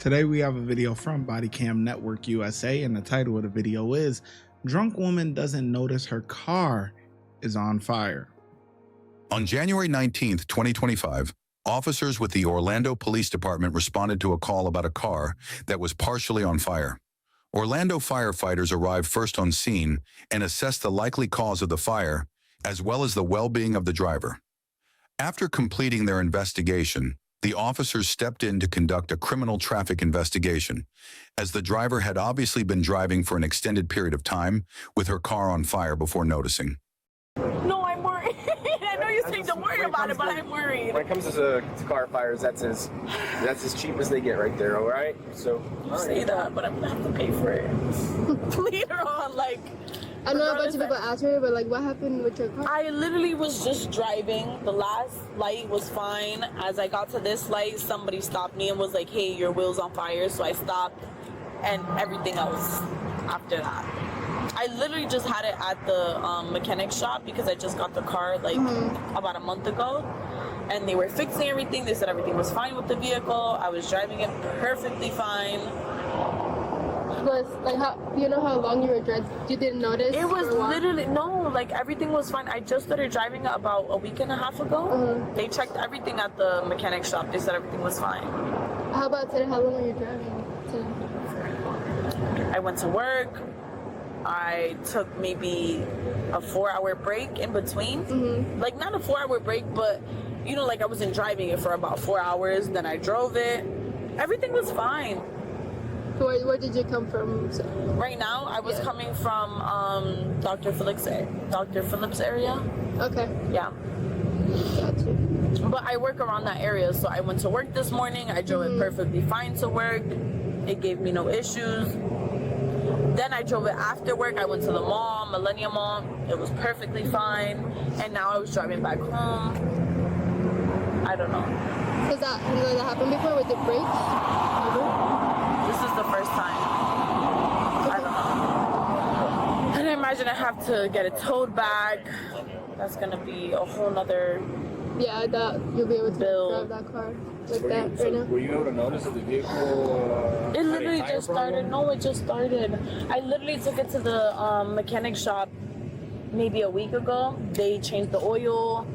Today we have a video from Bodycam Network USA, and the title of the video is Drunk Woman Doesn't Notice Her Car is on Fire. On January 19th, 2025, officers with the Orlando Police Department responded to a call about a car that was partially on fire. Orlando firefighters arrived first on scene and assessed the likely cause of the fire, as well as the well-being of the driver. After completing their investigation, the officers stepped in to conduct a criminal traffic investigation, as the driver had obviously been driving for an extended period of time with her car on fire before noticing. No, I'm worried. I know you say don't worry about it, but I'm worried. When it comes to car fires, that's as cheap as they get right there, all right? So You say that, but I'm gonna have to pay for it later on. Like, I know a bunch of people ask her, but like, what happened with your car? I literally was just driving. The last light was fine. As I got to this light, somebody stopped me and was like, "Hey, your wheel's on fire." So I stopped, and everything else after that. I literally just had it at the mechanic shop because I just got the car like about a month ago, and they were fixing everything. They said everything was fine with the vehicle. I was driving it perfectly fine. Was like, how you know how long you were driving? You didn't notice? It was literally no, like everything was fine. I just started driving it about a week and a half ago. They checked everything at the mechanic shop. They said everything was fine. How about today? How long were you driving today? I went to work. I took maybe a 4-hour break in between. Like not a 4-hour break, but you know, like I wasn't driving it for about 4 hours. Then I drove it. Everything was fine. Where did you come from? Right now, I was coming from Dr. Phillips area. Okay. Yeah. Gotcha. But I work around that area, so I went to work this morning. I drove it perfectly fine to work. It gave me no issues. Then I drove it after work. I went to the mall, Millennium Mall. It was perfectly fine. And now I was driving back home. I don't know. Has that happened before with the brakes? This is the first time. I don't know. And I imagine I have to get it towed back. That's gonna be a whole nother. Yeah, I doubt you'll be able to drive that car like that right now. were you able to notice that the vehicle? It literally just started. No, it just started. I literally took it to the mechanic shop maybe a week ago. They changed the oil.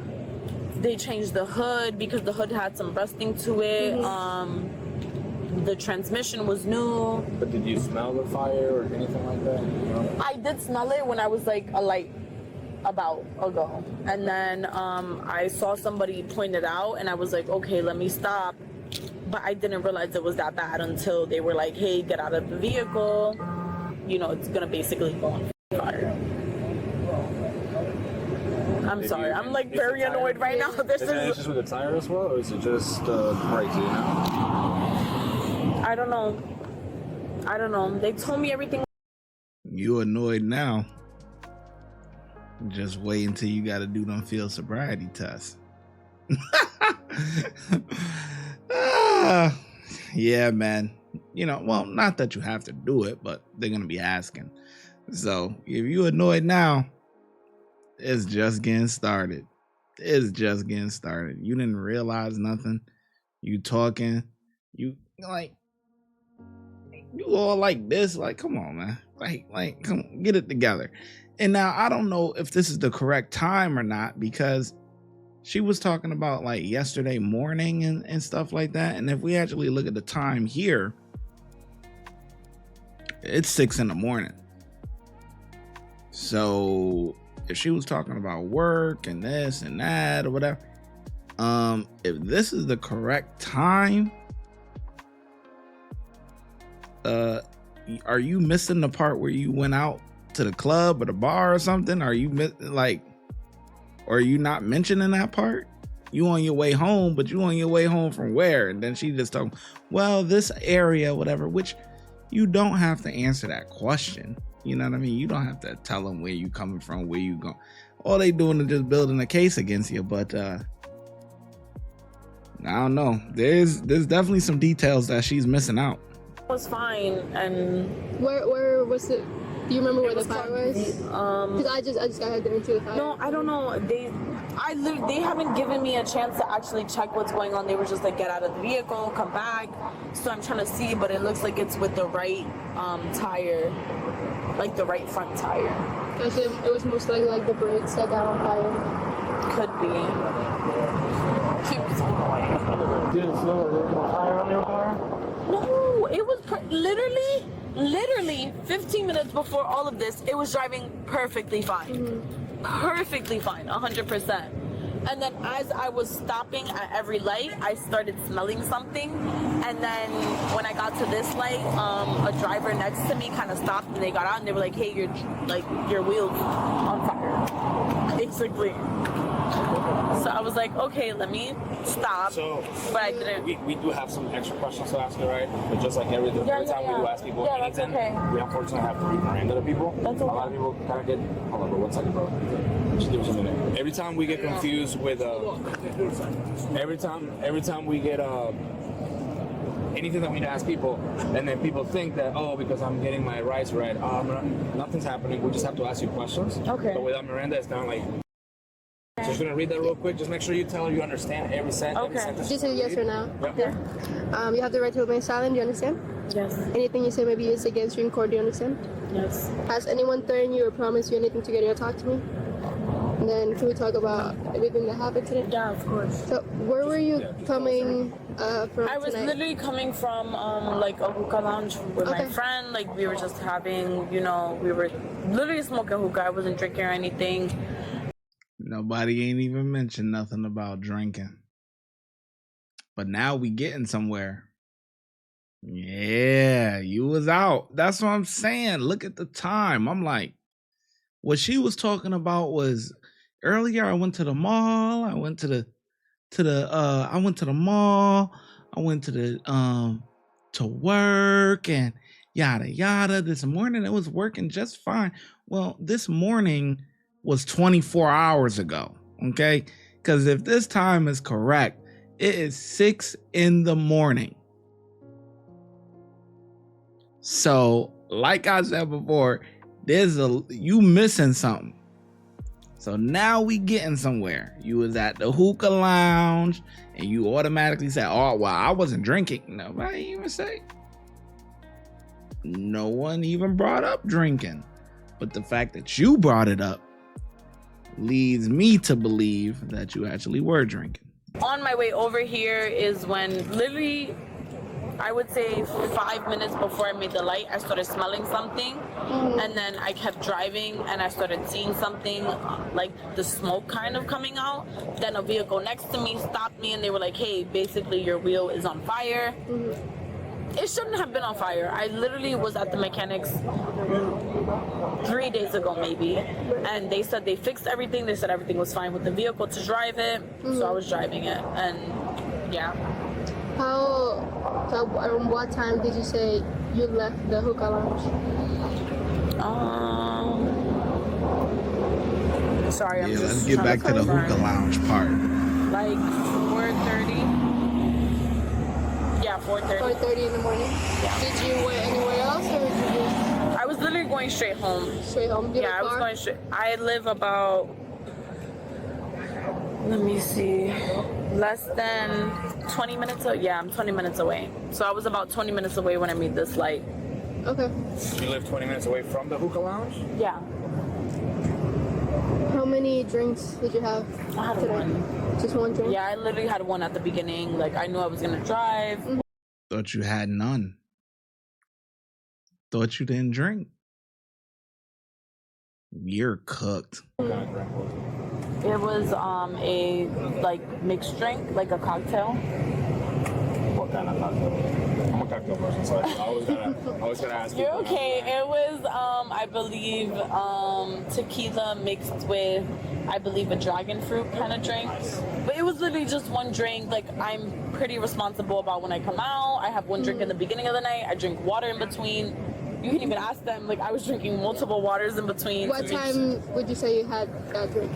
They changed the hood because the hood had some rusting to it. The transmission was new. But did you smell the fire or anything like that? No? I did smell it when I was like a light about ago, and then I saw somebody point it out, and I was like, okay, let me stop. But I didn't realize it was that bad until they were like, hey, get out of the vehicle. You know, it's gonna basically go on fire. I'm sorry, I'm like very annoyed right now. Is it just with the tire as well, or is it just brakes? You know? I don't know. They told me everything. You annoyed now. Just wait until you got to do them field sobriety tests. Yeah, man. You know, well, not that you have to do it, but they're going to be asking. So if you annoyed now, it's just getting started. It's just getting started. You didn't realize nothing. You talking. You like. You all like this. Like, come on, man. Like, come on, get it together. And now I don't know if this is the correct time or not, because she was talking about like yesterday morning and stuff like that. And if we actually look at the time here, it's 6 a.m. So if she was talking about work and this and that or whatever, if this is the correct time, are you missing the part where you went out to the club or the bar or something? Are you or are you not mentioning that part? You on your way home, but you on your way home from where? And then she just talking, well, this area, whatever, which you don't have to answer that question. You know what I mean? You don't have to tell them where you coming from, where you going. All they doing is just building a case against you. But I don't know. There's definitely some details that she's missing out. Was fine. And where was it? Do you remember where the fire was? Because I just got headed into the fire. No, I don't know. They haven't given me a chance to actually check what's going on. They were just like, get out of the vehicle, come back. So I'm trying to see, but it looks like it's with the right tire, like the right front tire. So it was most likely like the brakes that got on fire. Could be. Keeps going. Did it smell like a fire on your car? No, it was literally 15 minutes before all of this, it was driving perfectly fine. Perfectly fine, 100%. And then as I was stopping at every light, I started smelling something. And then when I got to this light, a driver next to me kind of stopped and they got out and they were like, hey, your wheels on fire, basically. So I was like, okay, let me stop. So, but I didn't. We do have some extra questions to ask you, right? But just like every time we do ask people anything, we unfortunately have to read Miranda to people. That's okay. A lot of people kind of get. Hold on, bro. 1 second, bro. Just give us a minute. Every time we get confused with every time we get anything that we need to ask people, and then people think that, oh, because I'm getting my rights read, nothing's happening. We just have to ask you questions. Okay. But without Miranda, it's kind of like. So just gonna read that real quick. Just make sure you tell her you understand every sentence. Okay. Every sentence Just say yes or no. Yep. Yeah. You have the right to remain silent. Do you understand? Yes. Anything you say may be used against you in court. Do you understand? Yes. Has anyone threatened you or promised you anything to get you to talk to me? And then can we talk about everything that happened today? Yeah, of course. So where were you coming from I was tonight? literally coming from like a hookah lounge with my Okay. friend. Like we were just having, we were literally smoking hookah. I wasn't drinking or anything. Nobody ain't even mentioned nothing about drinking. But now we getting somewhere. Yeah, you was out. That's what I'm saying. Look at the time. I'm like, what she was talking about was earlier I went to the mall. I went to the mall. I went to work and yada yada. This morning it was working just fine. Well, this morning was 24 hours ago, okay? Because if this time is correct, it is 6 a.m. So, like I said before, you missing something. So now we getting somewhere. You was at the hookah lounge and you automatically said, oh, well, I wasn't drinking. Nobody even say. No one even brought up drinking. But the fact that you brought it up leads me to believe that you actually were drinking. On my way over here is when literally, I would say 5 minutes before I made the light, I started smelling something. And then I kept driving and I started seeing something like the smoke kind of coming out. Then a vehicle next to me stopped me and they were like, hey, basically your wheel is on fire. It shouldn't have been on fire. I literally was at the mechanics 3 days ago maybe, and they said they fixed everything. They said everything was fine with the vehicle to drive it, so I was driving it, and yeah. Around what time did you say you left the hookah lounge? Sorry, I'm just let's get back to the hookah lounge part. Like 4:30. Yeah, 4:30. 4:30 in the morning. Yeah. Did you went anywhere else, or did you just I was literally going straight home. straight home? Yeah, I was going straight. I live about, let me see, less than 20 minutes. Yeah, I'm 20 minutes away. So I was about 20 minutes away when I made this light. Okay. You live 20 minutes away from the hookah lounge? Yeah. How many drinks did you have I had today? one. Just one drink? Yeah, I literally had one at the beginning. Like, I knew I was going to drive. Thought you had none. Thought you didn't drink. You're cooked. It was a, like, mixed drink, like a cocktail. What kind of cocktail? I'm a cocktail person, so I was gonna ask you. You're okay. It was, I believe, tequila mixed with, I believe, a dragon fruit kind of drink. But it was literally just one drink. Like, I'm pretty responsible about when I come out. I have one drink in the beginning of the night. I drink water in between. You can even ask them. Like, I was drinking multiple waters in between. What time would you say you had that drink?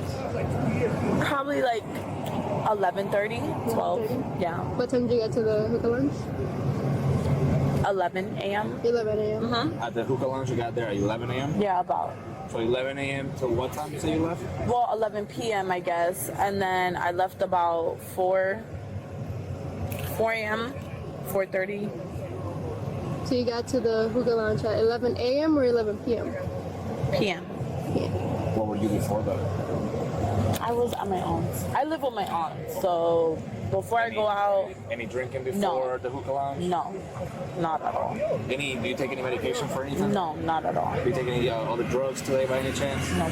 Probably like 11:30, 12. Yeah. What time did you get to the hookah lounge? 11 a.m. 11 a.m. Mm-hmm. At the hookah lounge you got there at 11 a.m.? Yeah, about. So 11 a.m. to what time you say you left? Well, 11 p.m. I guess, and then I left about 4 a.m. 4:30. So you got to the hookah lounge at 11 a.m. or 11 p.m.? p.m. What were you before that? I was at my aunt's. I live with my aunt, so before I go out, Any drinking before No. the hookah lounge? no, not at all. Do you take any medication for anything? No, not at all. Do you take any other drugs today by any chance? No.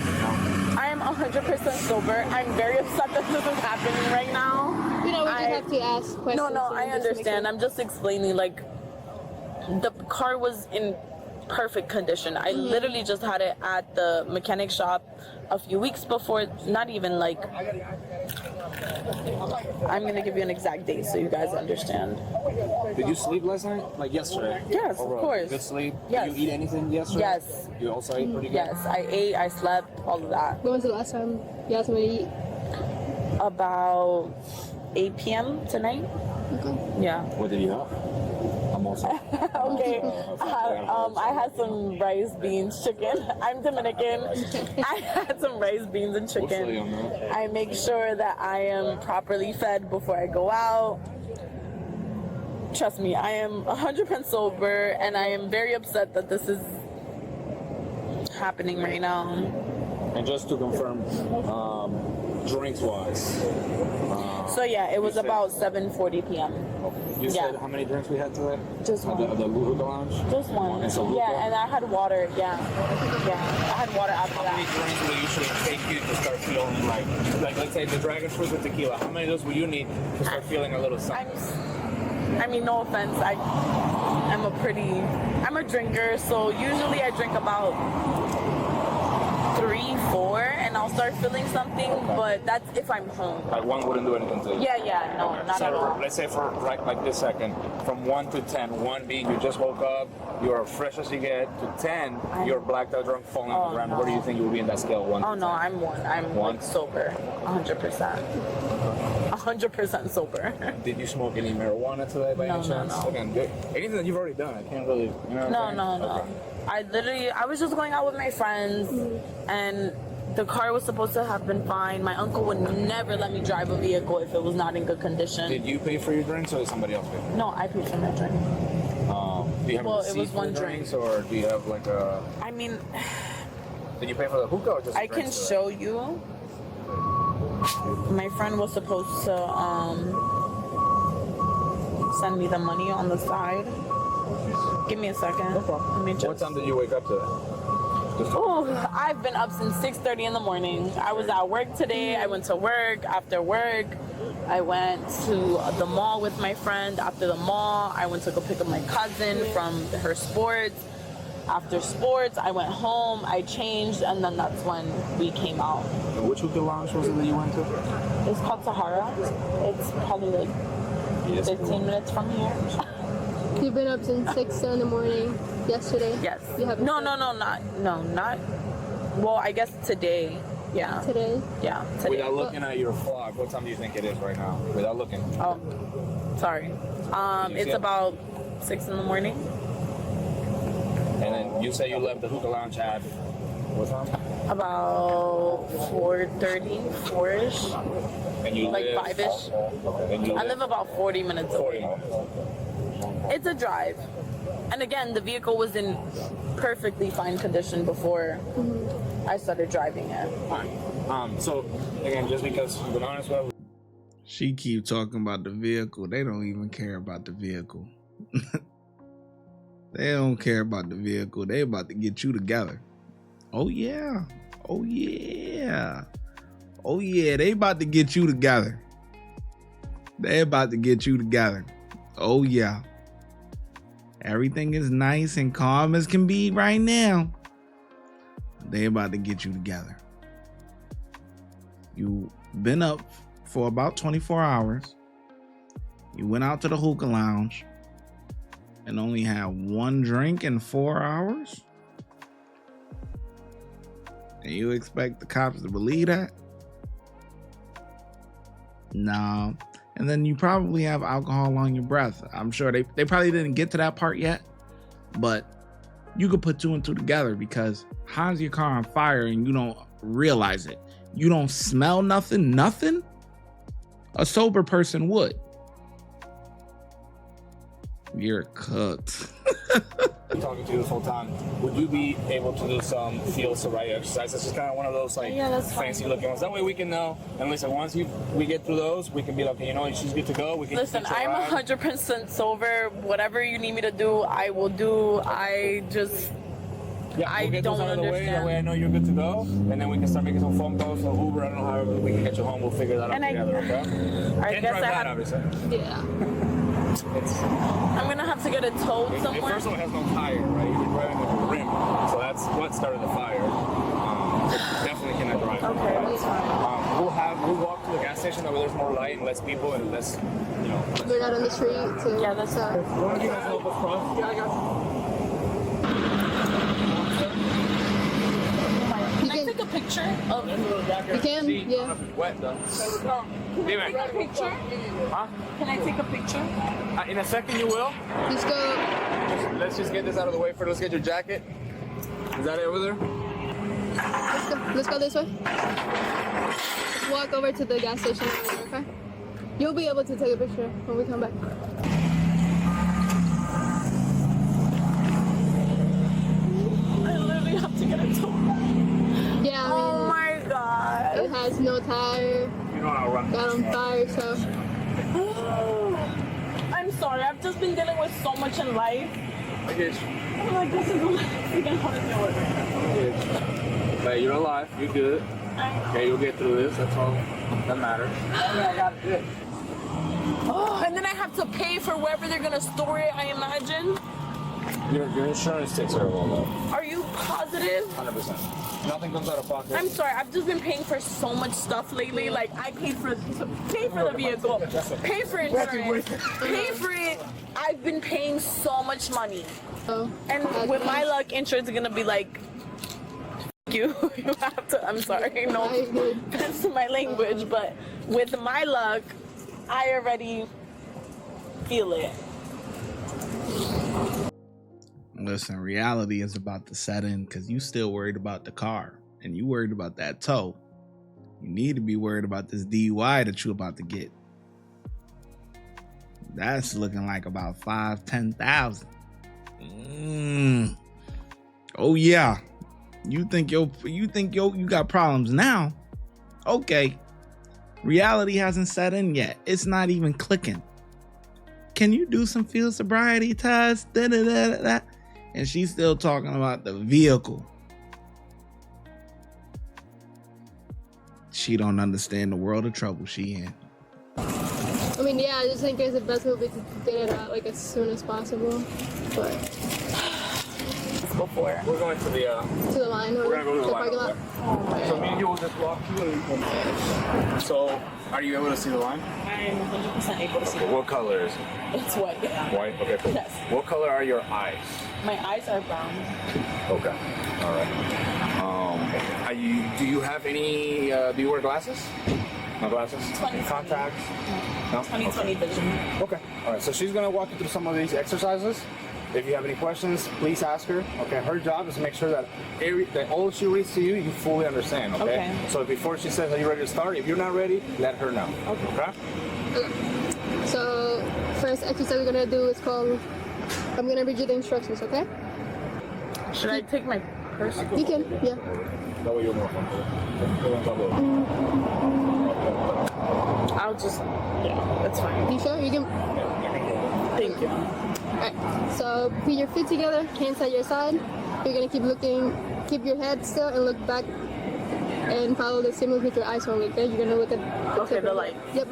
I am 100% sober. I'm very upset that this is happening right now. You know, we just have to ask questions. No, and I just make understand. sure. I'm just explaining, like, the car was in perfect condition. I literally just had it at the mechanic shop a few weeks before, not even like, I'm going to give you an exact date so you guys understand. Did you sleep last night? Like yesterday? Yes, of course. Good sleep? Yes. Did you eat anything yesterday? Yes. You also ate pretty good? Yes, I ate, I slept, all of that. When was the last time you had something to eat? About 8 p.m. tonight. Okay. Yeah. What did you have? I'm also. Okay. I had some rice, beans, chicken. I'm Dominican. I had some rice, beans, and chicken. on that? I make sure that I am properly fed before I go out. Trust me, I am 100% sober, and I am very upset that this is happening right now. And just to confirm, drinks wise. So yeah, it was You said- about 7:40 p.m. You Yeah. said how many drinks we had today? Just At one. the hookah lounge? Just one. And some hookah? Yeah, and I had water. Yeah. I had water after How many that. drinks will usually take you to start feeling like let's say the dragon fruit with tequila? How many of those will you need to start feeling a little something? I mean, no offense. I'm a drinker, so usually I drink about 3, 4, and I'll start feeling something. But that's if I'm home. Like one wouldn't do anything to you. Yeah, no, not So at all. let's say for like this second, from 1 to 10, 1 being you just woke up, you're fresh as you get, to 10, you're blacked out drunk, falling on the ground. no. Where do you think you will be in that scale? 1 to Oh no, 10? I'm one. I'm One? like sober, 100%. 100% sober. Did you smoke any marijuana today by No, any no, chance? no. Again, anything that you've already done, I can't really. You know what I'm No, saying? no. Okay. I was just going out with my friends, and the car was supposed to have been fine. My uncle would never let me drive a vehicle if it was not in good condition. Did you pay for your drinks or did somebody else pay? No, I paid for my drink. Do you have Well, a it receipt was for one the drink. drinks, or do you have like a? I mean, Did you pay for the hookah or just? I the can drinks show you. My friend was supposed to send me the money on the side. Give me a second. Let me just. What time did you wake up today? Oh, I've been up since 6:30 in the morning. I was at work today. I went to work. After work, I went to the mall with my friend. After the mall, I went to go pick up my cousin from her sports. After sports, I went home. I changed, and then that's when we came out. And which hookah lounge was it that you went to? It's called Sahara. It's probably like 15 minutes from here. You've been up since 6 in the morning yesterday? Yes. You haven't No, slept not. Well, I guess today. Yeah. today? Yeah, today. Without looking at your clock, what time do you think it is right now? Without looking. Oh, sorry. you It's see it? about 6 in the morning. And then you say you left the hookah lounge at what time? About 4:30, 4-ish. And you Like live 5-ish. And you I live about 40 minutes 40 away. minutes. It's a drive. And again, the vehicle was in perfectly fine condition before I started driving it. Fine. So again, just because I'm being honest with you, She keep talking about the vehicle. They don't even care about the vehicle. They don't care about the vehicle. They about to get you together. Oh yeah. Oh yeah. Oh yeah. They about to get you together. They about to get you together. Oh yeah. Everything is nice and calm as can be right now. They about to get you together. You been up for about 24 hours. You went out to the hookah lounge and only had one drink in 4 hours? And you expect the cops to believe that? No. And then you probably have alcohol on your breath. I'm sure they probably didn't get to that part yet, but you could put 2 and 2 together, because how's your car on fire and you don't realize it? You don't smell nothing? A sober person would. You're cooked. Talking to you this whole time, would you be able to do some field sobriety exercises? It's just kind of one of those like fancy looking ones. That way we can know. And listen, once we get through those, we can be like, okay, you know, she's good to go. We can listen. I'm 100% sober. Whatever you need me to do, I will do. I we'll don't understand. That way I know you're good to go, and then we can start making some phone calls or Uber. I don't know how we can get you home. We'll figure that out together. Okay? I guess I have. Obviously. Yeah. I'm gonna have to get it towed somewhere. The first one has no tire, right? You're driving with a rim, so that's what started the fire. So definitely cannot drive. Okay, that's fine. We'll walk to the gas station where there's more light and less people and less, you know. We're not on the street, so Yeah, that's so. One of you guys help us cross? Yeah, I got you. Can I take a picture of You can, yeah. Wet though. Can I take a picture? Huh? Can I take a picture? In a second you will. Just go. Let's just get this out of the way first. Let's get your jacket. Is that it over there? Let's go this way. Let's walk over to the gas station over there, okay? You'll be able to take a picture when we come back. I literally have to get it towed. Yeah, I mean, Oh my god. it has no tire, You know I'll run. got on fire, so. I'm sorry. I've just been dealing with so much in life. I get you. I'm like, this is freaking hard to deal with. Hey, you're alive. You're good. Okay, you'll get through this. That's all that matters. Yeah, I got it. Oh, and then I have to pay for wherever they're gonna store it, I imagine. Your insurance takes care of all that. Are you positive? 100%. Nothing comes out of pocket. I'm sorry, I've just been paying for so much stuff lately. Like, I paid for the vehicle, pay for insurance, pay for it. I've been paying so much money. Oh, And with my luck, insurance is gonna be like, you have to, I'm sorry, no offense to my language, but with my luck, I already feel it. Listen, reality is about to set in, because you still worried about the car and you worried about that tow. You need to be worried about this DUI that you about to get. That's looking like about 5,000-10,000. Oh yeah. You think you got problems now? Okay. Reality hasn't set in yet. It's not even clicking. Can you do some field sobriety tests? And she's still talking about the vehicle. She don't understand the world of trouble she in. I mean, yeah, I just think it's the best would be to get it out like as soon as possible. But Before. We're going to the to the line, we're gonna go to the line parking over lot. there. So me and you will just walk through and so are you able to see the line? I'm 100% able to see it. What color is it? It's white. White? Okay, cool. Yes. What color are your eyes? My eyes are brown. Okay. All right. Do you have any, do you wear glasses? No glasses? 20/20. Contacts? No? 20/20 vision. Okay. All right. So she's going to walk you through some of these exercises. If you have any questions, please ask her. Okay. Her job is to make sure that all she reads to you, you fully understand. Okay? Okay. So before she says, are you ready to start? If you're not ready, let her know. Okay? So, first exercise we're gonna do is called. I'm gonna read you the instructions, okay? Should I take my purse? You can, yeah. That way you're more comfortable. I'll just, yeah, that's fine. You sure? You can. Thank you. Alright. So put your feet together, hands at your side. You're gonna keep looking, keep your head still, and look back, and follow the stimulus with your eyes only. Okay? You're gonna look at. Okay, the light. Yep.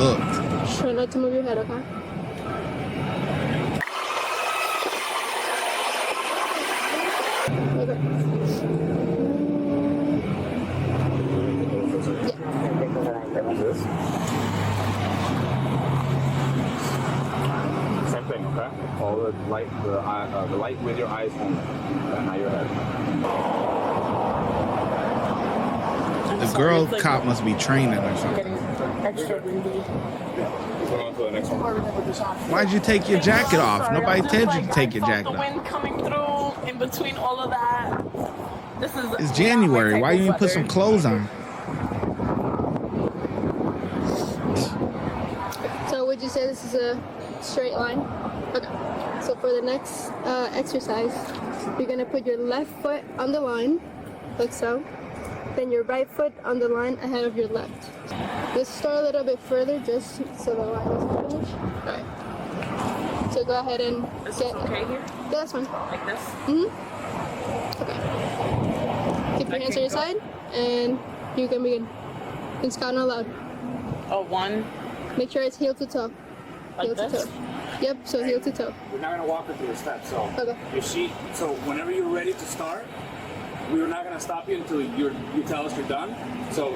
Hooked. Try not to move your head, okay? Okay. Same Follow the light with your eyes only, and not your head. The girl cop must be training or something. Extra windy. Going on to the next one. Why'd you take your jacket off? Nobody told you to take your jacket The off. wind coming through in between all of that. This is. It's January. not my Why type you of put some weather. clothes on? So would you say this is a straight line? Okay. So for the next exercise, you're gonna put your left foot on the line, like so. Then your right foot on the line ahead of your left. Just start a little bit further, just so the line doesn't finish. All right. So go ahead and Is get. this okay here? Yeah, that's fine. Like this? Okay. Keep your hands on your side, and you can begin. And count out loud. Oh, one. Make sure it's heel to toe. Like Heel to this? toe. Yep. So heel to toe. We're not gonna walk her through the steps. So Okay. so whenever you're ready to start, we're not gonna stop you until you tell us you're done. So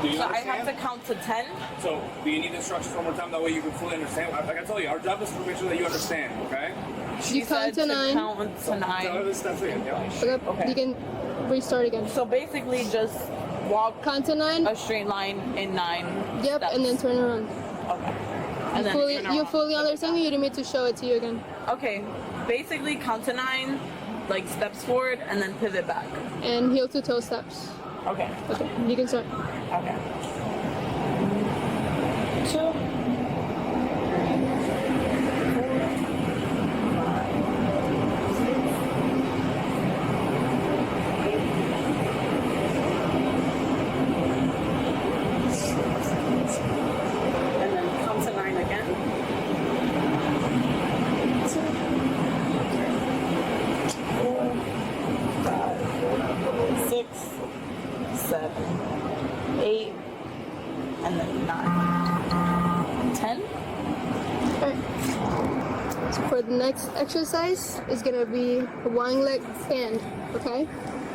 do you So I understand? have to count to 10. So do you need instructions one more time? That way you can fully understand. Like I told you, our job is to make sure that you understand. Okay? You count to 9. Count to Tell her 9. the steps again. Yeah. Okay. Okay. You can restart again. So basically, just walk Count to 9. a straight line in 9. Yep, steps. and then turn around. Okay. And then turn You around. fully understand? You need me to show it to you again. Okay. Basically, count to 9, like steps forward, and then pivot back. And heel to toe steps. Okay. Okay, you can start. Okay. 2. 8, and then 9. 10? Alright. So for the next exercise, it's gonna be a wide leg stand, okay?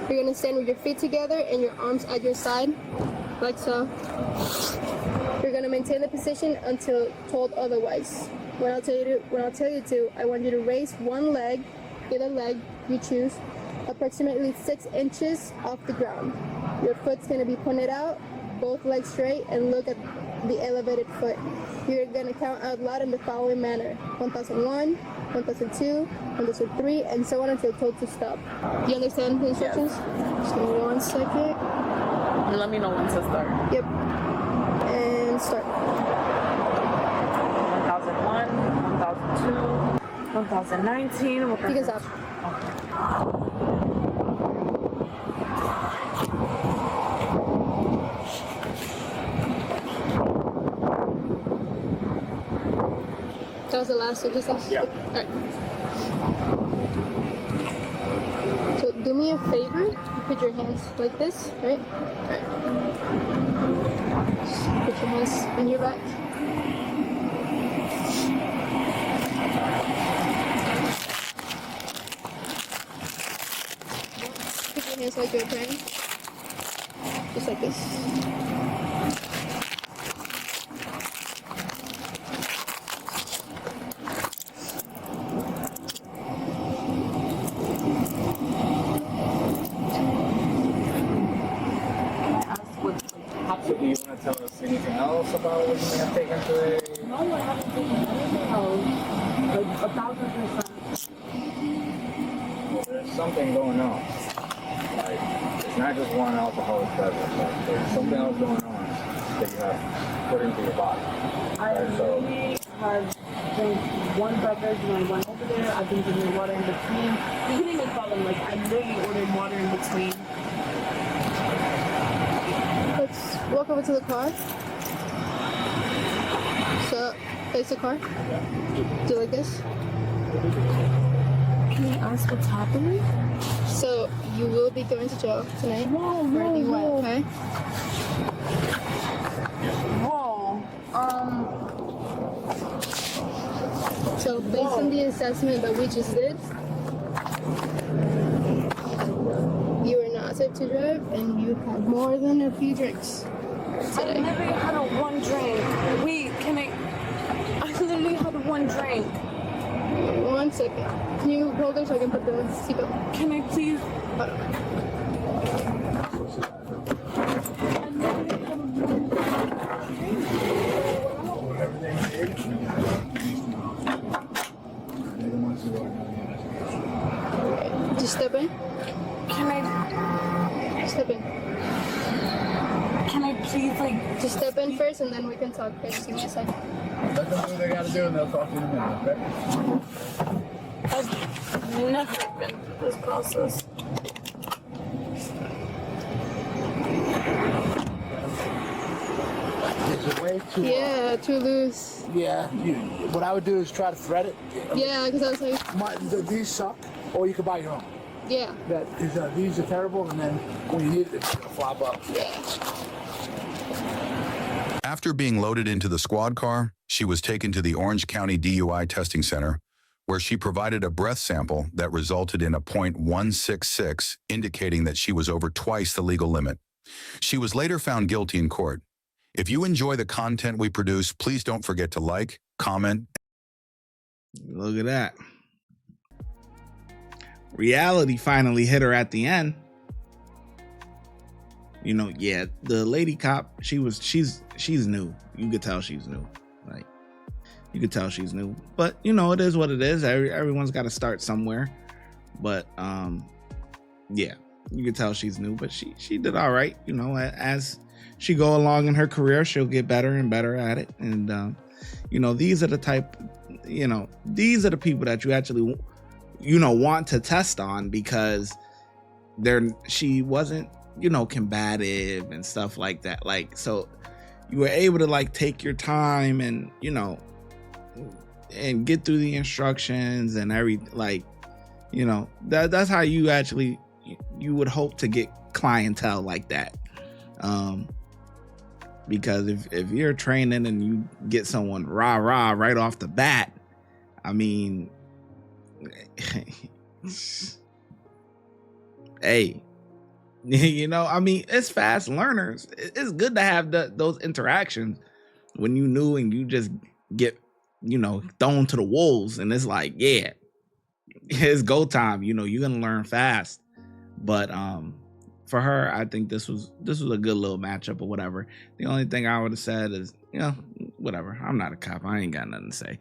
You're gonna stand with your feet together and your arms at your side, like so. You're gonna maintain the position until told otherwise. When I'll tell you to, I want you to raise one leg, either leg you choose, approximately 6 inches off the ground. Your foot's gonna be pointed out, both legs straight, and look at the elevated foot. You're gonna count out loud in the following manner: 1001, 1002, 1003, and so on until told to stop. Do you understand the instructions? Just give me 1 second. And let me know when to start. Yep. And start. 1001, 1002, 1019. You can stop. That was the last exercise? Yeah. Alright. So do me a favor, put your hands like this, right? Alright. Put your hands on your back. Put your hands like you're praying. Just like this. So do you want to tell us anything else about what you may have taken today? No, I haven't taken anything else. Like 1,000%. There's something going on. Like, it's not just one alcoholic beverage. Like, there's something else going on that you have put into your body. I literally have drank one beverage when I went over there. I've been drinking water in between. You can even call them, like, I literally ordered water in between. Let's walk over to the car. So, face the car. Do like this. Can I ask what's happening? So, you will be going to jail tonight. Whoa, for whoa, anything wet, whoa. okay? Whoa. So, based on the assessment that we just did, you are not safe to drive and you had more than a few drinks I today. literally had a one drink. Wait, can I literally had one drink. 1 second. Can you hold it so I can put the seatbelt? Can I please? Hold on. Just step in. Can I? Step in. Can I please like? Just step in first, and then we can talk. Okay, just give me a second. Let them do what they gotta do and they'll talk to you in a minute, okay? I've never been through this process. Is it way too Yeah, too loose. Yeah, what I would do is try to thread it. Yeah, because I was like, These suck, or you can buy your own. yeah. These are terrible, and then when you need it, it's gonna flop up. After being loaded into the squad car, she was taken to the Orange County DUI testing center, where she provided a breath sample that resulted in a .166, indicating that she was over twice the legal limit. She was later found guilty in court. If you enjoy the content we produce, please don't forget to like, comment. Look at that. Reality finally hit her at the end. You know, yeah, the lady cop, she's new. You could tell she's new. Like, you could tell she's new. But, you know, it is what it is. Everyone's got to start somewhere. But, yeah, you could tell she's new. But she did all right. You know, as she go along in her career, she'll get better and better at it. And, you know, these are the people that you actually, you know, want to test on, because she wasn't, you know, combative and stuff like that. Like, so you were able to like take your time and, you know, and get through the instructions and you know, that's how you actually, you would hope to get clientele like that. Because if you're training and you get someone rah right off the bat, I mean, hey, you know, I mean, it's fast learners. It's good to have those interactions when you new and you just get, you know, thrown to the wolves, and it's like, yeah, it's go time. You know, you're gonna learn fast. But for her, I think this was a good little matchup or whatever. The only thing I would have said is, you know, whatever. I'm not a cop. I ain't got nothing to say.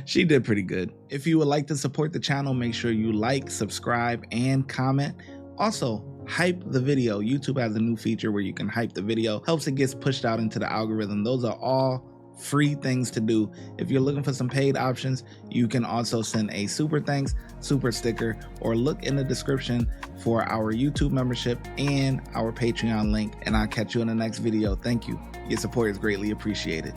She did pretty good. If you would like to support the channel, make sure you like, subscribe, and comment. Also, hype the video. YouTube has a new feature where you can hype the video. Helps it gets pushed out into the algorithm. Those are all free things to do. If you're looking for some paid options, you can also send a super thanks, super sticker, or look in the description for our YouTube membership and our Patreon link. And I'll catch you in the next video. Thank you. Your support is greatly appreciated.